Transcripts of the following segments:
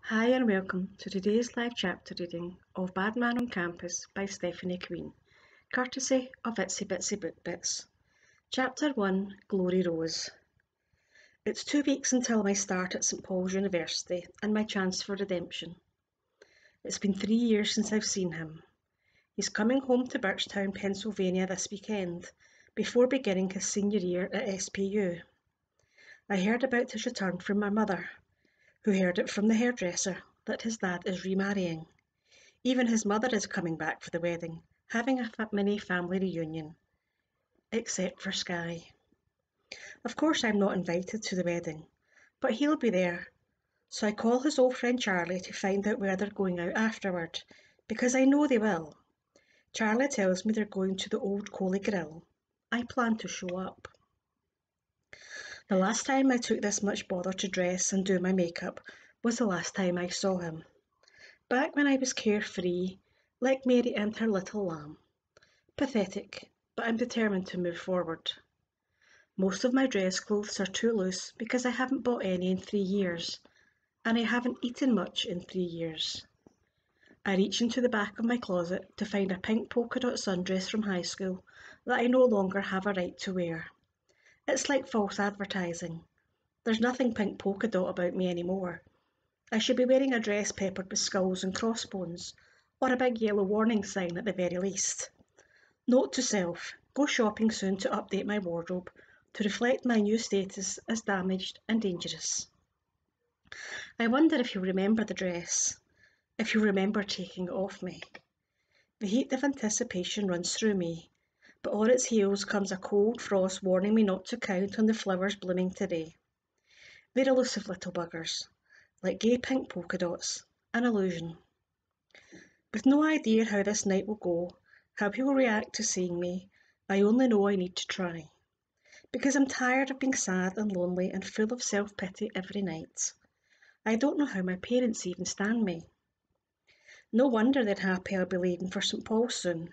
Hi and welcome to today's live chapter reading of Bad Man on Campus by Stephanie Queen, courtesy of Itsy Bitsy Book Bits. Chapter 1, Glory Rose. It's 2 weeks until my start at St Paul's University and my chance for redemption. It's been 3 years since I've seen him. He's coming home to Birchtown, Pennsylvania this weekend, before beginning his senior year at SPU. I heard about his return from my mother, who heard it from the hairdresser that his dad is remarrying. Even his mother is coming back for the wedding, having a mini family reunion. Except for Skye. Of course I'm not invited to the wedding, but he'll be there. So I call his old friend Charlie to find out where they're going out afterward, because I know they will. Charlie tells me they're going to the Old Coley Grill. I plan to show up. The last time I took this much bother to dress and do my makeup was the last time I saw him. Back when I was carefree, like Mary and her little lamb. Pathetic, but I'm determined to move forward. Most of my dress clothes are too loose because I haven't bought any in 3 years, and I haven't eaten much in 3 years. I reach into the back of my closet to find a pink polka dot sundress from high school that I no longer have a right to wear. It's like false advertising. There's nothing pink polka dot about me anymore. I should be wearing a dress peppered with skulls and crossbones, or a big yellow warning sign at the very least. Note to self, go shopping soon to update my wardrobe to reflect my new status as damaged and dangerous. I wonder if you remember the dress, if you remember taking it off me. The heat of anticipation runs through me, but on its heels comes a cold frost warning me not to count on the flowers blooming today. They're elusive little buggers, like gay pink polka dots, an illusion. With no idea how this night will go, how he will react to seeing me, I only know I need to try. Because I'm tired of being sad and lonely and full of self-pity every night. I don't know how my parents even stand me. No wonder they're happy I'll be leaving for St Paul's soon.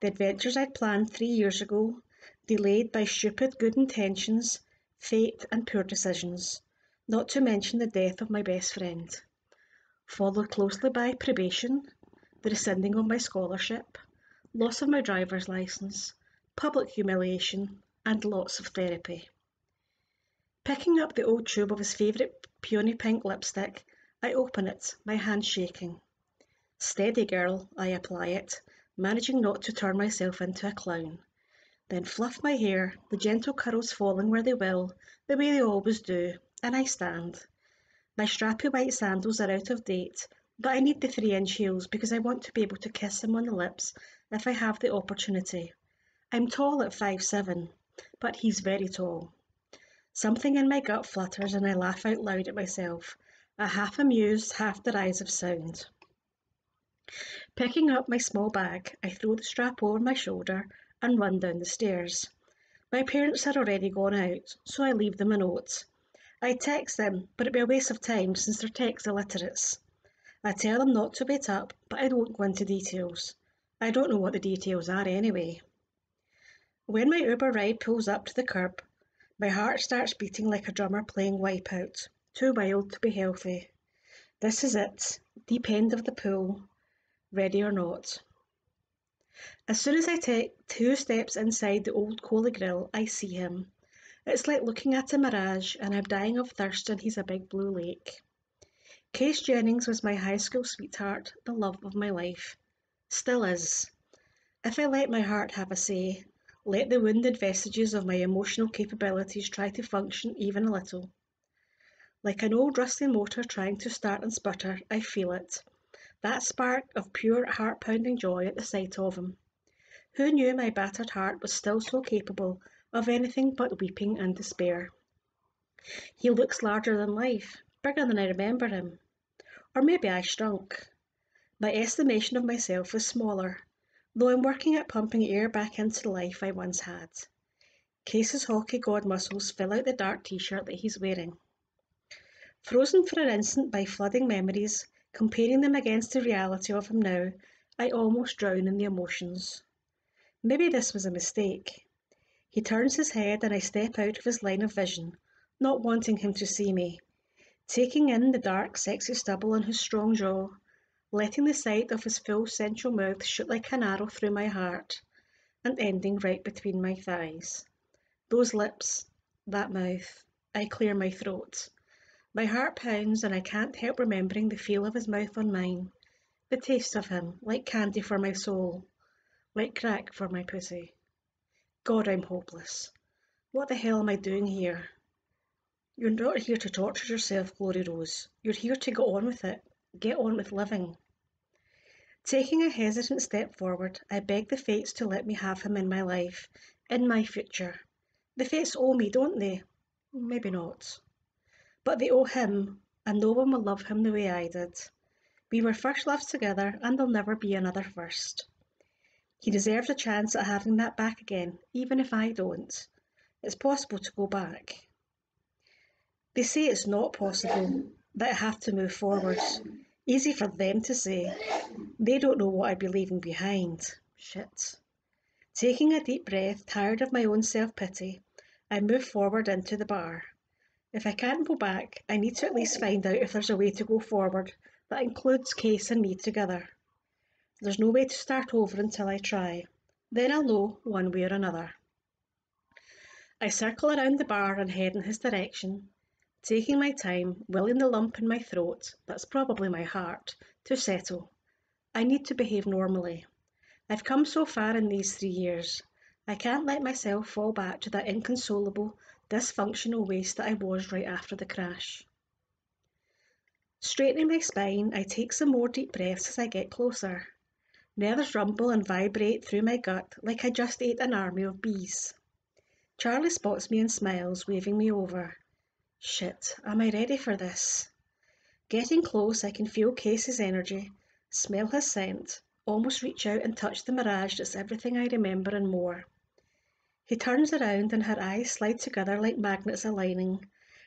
The adventures I'd planned 3 years ago, delayed by stupid good intentions, fate and poor decisions, not to mention the death of my best friend. Followed closely by probation, the rescinding of my scholarship, loss of my driver's licence, public humiliation, and lots of therapy. Picking up the old tube of his favourite peony pink lipstick, I open it, my hand shaking. Steady, girl, I apply it, managing not to turn myself into a clown. Then fluff my hair, the gentle curls falling where they will, the way they always do, and I stand. My strappy white sandals are out of date, but I need the 3-inch heels because I want to be able to kiss him on the lips if I have the opportunity. I'm tall at 5'7", but he's very tall. Something in my gut flutters and I laugh out loud at myself, a half amused, half derisive sound. Picking up my small bag, I throw the strap over my shoulder and run down the stairs. My parents are already gone out, so I leave them a note. I text them, but it'd be a waste of time since they're text illiterates. I tell them not to wait up, but I don't go into details. I don't know what the details are anyway. When my Uber ride pulls up to the curb, my heart starts beating like a drummer playing Wipeout, too wild to be healthy. This is it, deep end of the pool, ready or not. As soon as I take 2 steps inside the Old Coley Grill, I see him. It's like looking at a mirage and I'm dying of thirst and he's a big blue lake. Case Jennings was my high school sweetheart, the love of my life. Still is. If I let my heart have a say, let the wounded vestiges of my emotional capabilities try to function even a little. Like an old rusty motor trying to start and sputter, I feel it. That spark of pure heart-pounding joy at the sight of him. Who knew my battered heart was still so capable of anything but weeping and despair? He looks larger than life, bigger than I remember him. Or maybe I shrunk. My estimation of myself is smaller, though I'm working at pumping air back into the life I once had. Case's hockey god muscles fill out the dark t-shirt that he's wearing. Frozen for an instant by flooding memories, comparing them against the reality of him now, I almost drown in the emotions. Maybe this was a mistake. He turns his head and I step out of his line of vision, not wanting him to see me. taking in the dark, sexy stubble on his strong jaw, letting the sight of his full sensual mouth shoot like an arrow through my heart, and ending right between my thighs. Those lips, that mouth, I clear my throat. My heart pounds and I can't help remembering the feel of his mouth on mine, the taste of him, like candy for my soul, like crack for my pussy. God, I'm hopeless. What the hell am I doing here? You're not here to torture yourself, Glory Rose. You're here to get on with it. Get on with living. Taking a hesitant step forward, I beg the fates to let me have him in my life, in my future. The fates owe me, don't they? Maybe not. But they owe him, and no one will love him the way I did. We were first loves together, and there'll never be another first. He deserves a chance at having that back again, even if I don't. It's possible to go back. They say it's not possible, that I have to move forwards. Easy for them to say. They don't know what I'd be leaving behind. Shit. Taking a deep breath, tired of my own self-pity, I move forward into the bar. If I can't go back, I need to at least find out if there's a way to go forward that includes Case and me together. There's no way to start over until I try. Then I'll know one way or another. I circle around the bar and head in his direction, taking my time, willing the lump in my throat, that's probably my heart, to settle. I need to behave normally. I've come so far in these 3 years. I can't let myself fall back to that inconsolable, dysfunctional waste that I was right after the crash. Straightening my spine, I take some more deep breaths as I get closer. Nerves rumble and vibrate through my gut like I just ate an army of bees. Charlie spots me and smiles, waving me over. Shit, am I ready for this? Getting close, I can feel Casey's energy, smell his scent, almost reach out and touch the mirage that's everything I remember and more. He turns around and her eyes slide together like magnets aligning,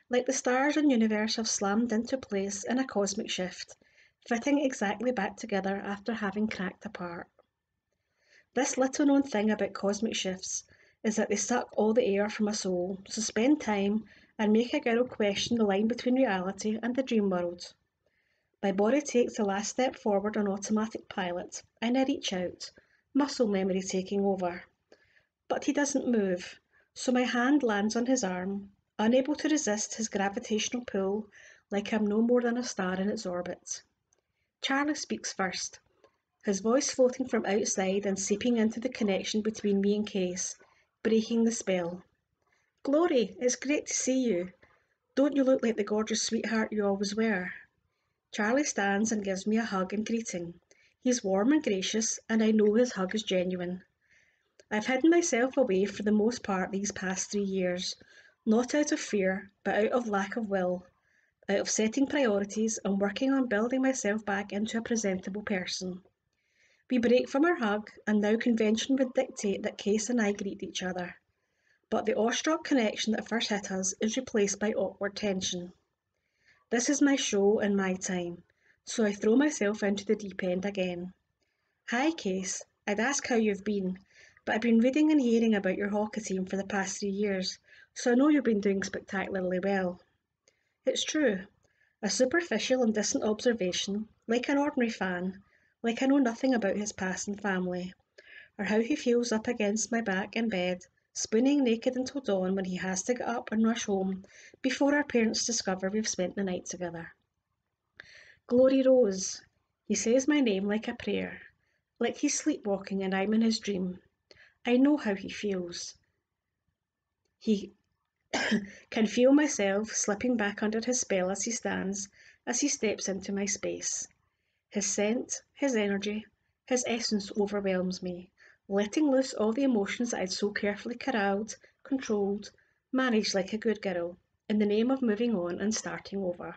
like the stars and universe have slammed into place in a cosmic shift, fitting exactly back together after having cracked apart. This little known thing about cosmic shifts is that they suck all the air from a soul, suspend time, and make a girl question the line between reality and the dream world. My body takes the last step forward on automatic pilot, and I reach out, muscle memory taking over. But he doesn't move, so my hand lands on his arm, unable to resist his gravitational pull, like I'm no more than a star in its orbit. Charlie speaks first, his voice floating from outside and seeping into the connection between me and Case, breaking the spell. Glory, it's great to see you. Don't you look like the gorgeous sweetheart you always were? Charlie stands and gives me a hug in greeting. He's warm and gracious, and I know his hug is genuine. I've hidden myself away for the most part these past 3 years, not out of fear, but out of lack of will, out of setting priorities and working on building myself back into a presentable person. We break from our hug, and now convention would dictate that Case and I greet each other. But the awestruck connection that first hit us is replaced by awkward tension. This is my show and my time, so I throw myself into the deep end again. Hi, Case. I'd ask how you've been, but I've been reading and hearing about your hockey team for the past 3 years, so I know you've been doing spectacularly well. It's true. A superficial and distant observation, like an ordinary fan, like I know nothing about his past and family, or how he feels up against my back in bed, spooning naked until dawn when he has to get up and rush home before our parents discover we've spent the night together. Glory Rose. He says my name like a prayer, like he's sleepwalking and I'm in his dream. I know how he feels. He can feel myself slipping back under his spell as he stands, as he steps into my space. His scent, his energy, his essence overwhelms me, letting loose all the emotions I'd so carefully corralled, controlled, managed like a good girl, in the name of moving on and starting over.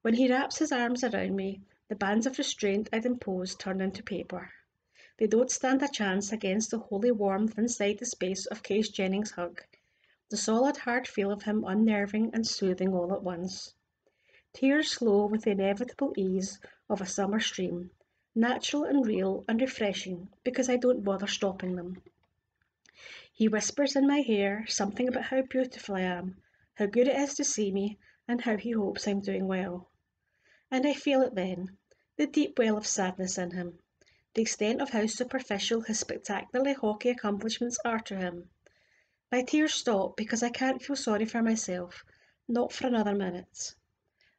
When he wraps his arms around me, the bands of restraint I'd imposed turn into paper. They don't stand a chance against the holy warmth inside the space of Case Jennings' hug, the solid hard feel of him unnerving and soothing all at once. Tears flow with the inevitable ease of a summer stream, natural and real and refreshing because I don't bother stopping them. He whispers in my hair something about how beautiful I am, how good it is to see me, and how he hopes I'm doing well. And I feel it then, the deep well of sadness in him, the extent of how superficial his spectacular hockey accomplishments are to him. My tears stop because I can't feel sorry for myself, not for another minute.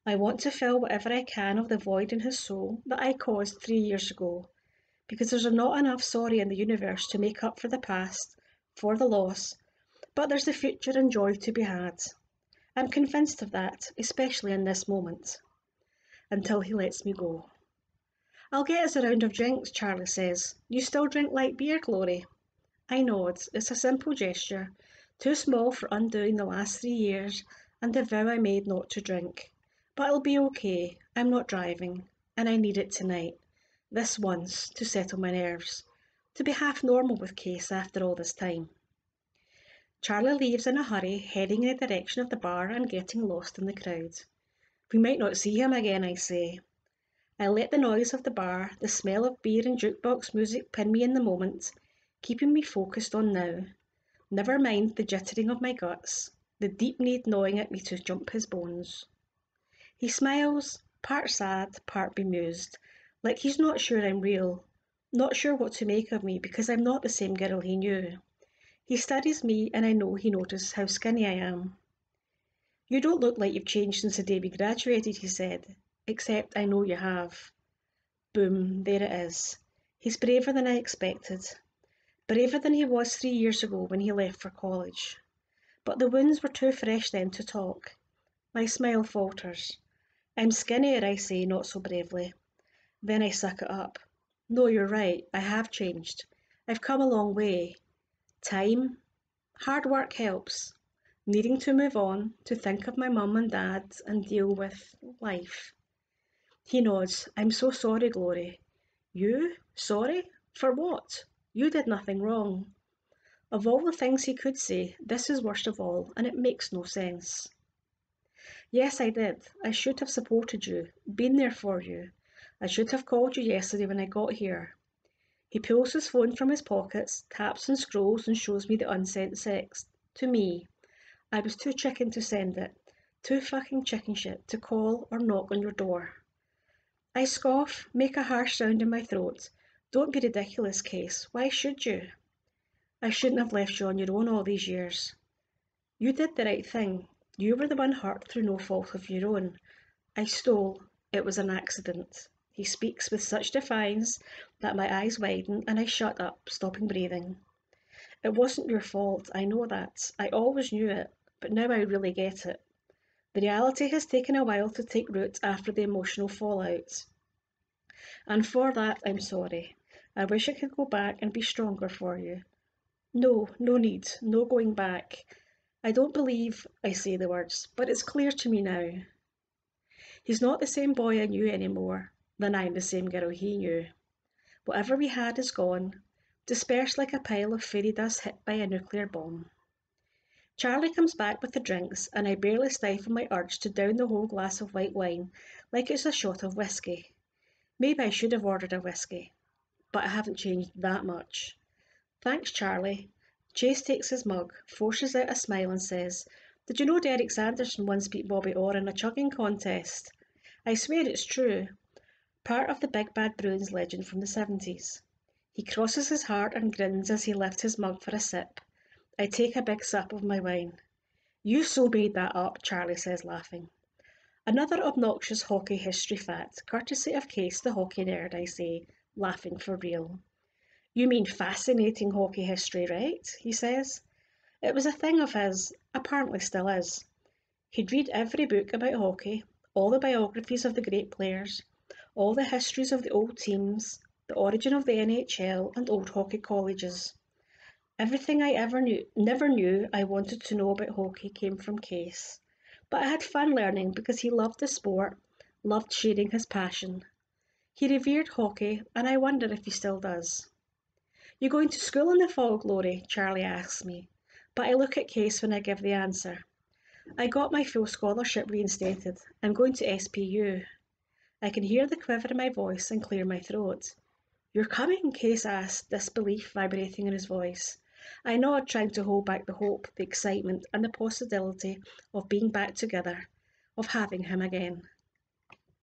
I want to fill whatever I can of the void in his soul that I caused 3 years ago, because there's not enough sorry in the universe to make up for the past, for the loss, but there's the future and joy to be had. I'm convinced of that, especially in this moment, until he lets me go. I'll get us a round of drinks, Charlie says. You still drink light beer, Glory? I nod. It's a simple gesture, too small for undoing the last 3 years and the vow I made not to drink. But it'll be okay. I'm not driving, and I need it tonight. This once, to settle my nerves. To be half normal with Case after all this time. Charlie leaves in a hurry, heading in the direction of the bar and getting lost in the crowd. We might not see him again, I say. I let the noise of the bar, the smell of beer and jukebox music pin me in the moment, keeping me focused on now. Never mind the jittering of my guts, the deep need gnawing at me to jump his bones. He smiles, part sad, part bemused, like he's not sure I'm real, not sure what to make of me because I'm not the same girl he knew. He studies me and I know he noticed how skinny I am. You don't look like you've changed since the day we graduated, he said, except I know you have. Boom, there it is. He's braver than I expected. Braver than he was 3 years ago when he left for college. But the wounds were too fresh then to talk. My smile falters. I'm skinnier, I say, not so bravely. Then I suck it up. No, you're right, I have changed. I've come a long way. Time, hard work helps. Needing to move on, to think of my mum and dad and deal with life. He nods. I'm so sorry, Glory. You? Sorry? For what? You did nothing wrong. Of all the things he could say, this is worst of all, and it makes no sense. Yes, I did. I should have supported you, been there for you. I should have called you yesterday when I got here. He pulls his phone from his pockets, taps and scrolls and shows me the unsent text. To me. I was too chicken to send it. Too fucking chicken shit to call or knock on your door. I scoff, make a harsh sound in my throat. Don't be ridiculous, Case. Why should you? I shouldn't have left you on your own all these years. You did the right thing. You were the one hurt through no fault of your own. I stole. It was an accident. He speaks with such defiance that my eyes widen and I shut up, stopping breathing. It wasn't your fault, I know that. I always knew it, but now I really get it. The reality has taken a while to take root after the emotional fallout. And for that, I'm sorry. I wish I could go back and be stronger for you. No, no need, no going back. I don't believe I say the words, but it's clear to me now. He's not the same boy I knew anymore, then I'm the same girl he knew. Whatever we had is gone, dispersed like a pile of fairy dust hit by a nuclear bomb. Charlie comes back with the drinks, and I barely stifle my urge to down the whole glass of white wine like it's a shot of whiskey. Maybe I should have ordered a whiskey, but I haven't changed that much. Thanks, Charlie. Chase takes his mug, forces out a smile and says, Did you know Derek Sanderson once beat Bobby Orr in a chugging contest? I swear it's true. Part of the Big Bad Bruins legend from the 70s. He crosses his heart and grins as he lifts his mug for a sip. I take a big sip of my wine. You so made that up, Charlie says, laughing. Another obnoxious hockey history fact, courtesy of Case the hockey nerd, I say, laughing for real. You mean fascinating hockey history, right? He says. It was a thing of his, apparently still is. He'd read every book about hockey, all the biographies of the great players, all the histories of the old teams, the origin of the NHL and old hockey colleges. Everything I never knew I wanted to know about hockey came from Case. But I had fun learning because he loved the sport, loved sharing his passion. He revered hockey, and I wonder if he still does. You going to school in the fall, Glory? Charlie asks me, but I look at Case when I give the answer. I got my full scholarship reinstated. I'm going to SPU. I can hear the quiver in my voice and clear my throat. You're coming? Case asked, disbelief vibrating in his voice. I nod, trying to hold back the hope, the excitement, and the possibility of being back together, of having him again.